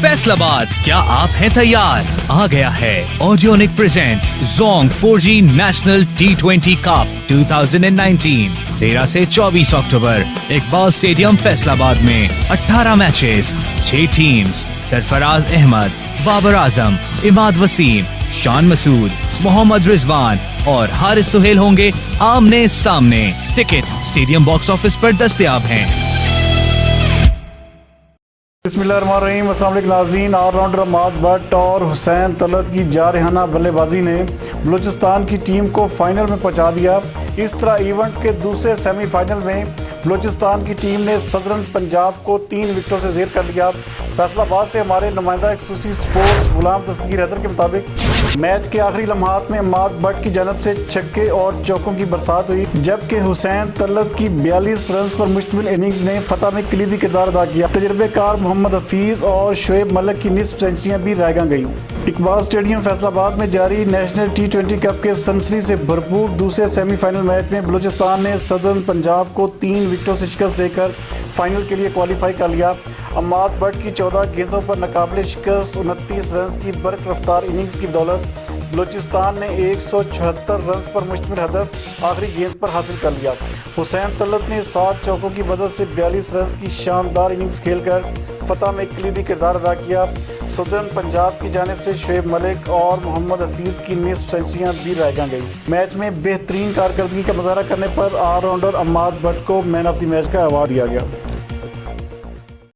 फैसलाबाद, क्या आप हैं तैयार? आ गया है Audionic presents Jong 4G national T20 cup 2019 13 से 24 अक्टूबर इकबाल स्टेडियम फैसलाबाद में 18 मैचेस, 6 टीम्स, सरफराज अहमद, बाबर आजम, इमाद वसीम, शान मसूद, मोहम्मद रिजवान और हारिस सुहेल होंगे आमने सामने। टिकट स्टेडियम बॉक्स ऑफिस पर दस्तयाब हैं। बिस्मिल्लाहिर्रहमानिर्रहीम। अस्सलाम वालेकुम नाज़रीन। ऑलराउंडर अमाद भट्ट और हुसैन तलत की जारहाना बल्लेबाजी ने बलूचिस्तान की टीम को फाइनल में पहुंचा दिया। इस तरह इवेंट के दूसरे सेमीफाइनल में बलूचिस्तान की टीम ने सदरन पंजाब को 3 विकेटों से ज़ेर कर लिया। फैसलाबाद से हमारे नुमाइंदा एक्सक्लूसिव स्पोर्ट्स गुलाम दस्तगीर हैदर के मुताबिक मैच के आखिरी लम्हात में अमाद भट्ट की जानब से छक्के और चौकों की बरसात हुई, जबकि हुसैन तलत की 42 रन पर मुश्तमिल इनिंग्स ने फतह में कलीदी किरदार अदा किया। तजर्बेकार मोहम्मद हफीज और शोएब मलिक की निस्फ सेंचुरियां भी रह गईं। इकबाल स्टेडियम फैसलाबाद में जारी नेशनल T20 कप के सनसनी से भरपूर दूसरे सेमीफाइनल मैच में बलूचिस्तान ने सदर्न पंजाब को 3 विकेटों से शिकस्त देकर फाइनल के लिए क्वालिफाई कर लिया। अमाद भट्ट की 14 गेंदों पर नाकाबिले शिकस्त 29 रन की बरक रफ्तार इनिंग्स की बदौलत बलूचिस्तान ने 174 रन पर मुश्तमिल हदफ आखिरी गेंद पर हासिल कर लिया। हुसैन तलत ने 7 चौकों की मदद से 42 रन की शानदार इनिंग्स खेलकर फतह में कलीदी किरदार अदा किया। सदर्न पंजाब की जानिब से शोएब मलिक और मोहम्मद हफीज की निस्फ सेंचुरियां भी रह गई। मैच में बेहतरीन कारकर्दगी का मुजाहरा करने पर ऑलराउंडर अमाद भट्ट को मैन ऑफ द मैच का अवार्ड दिया गया।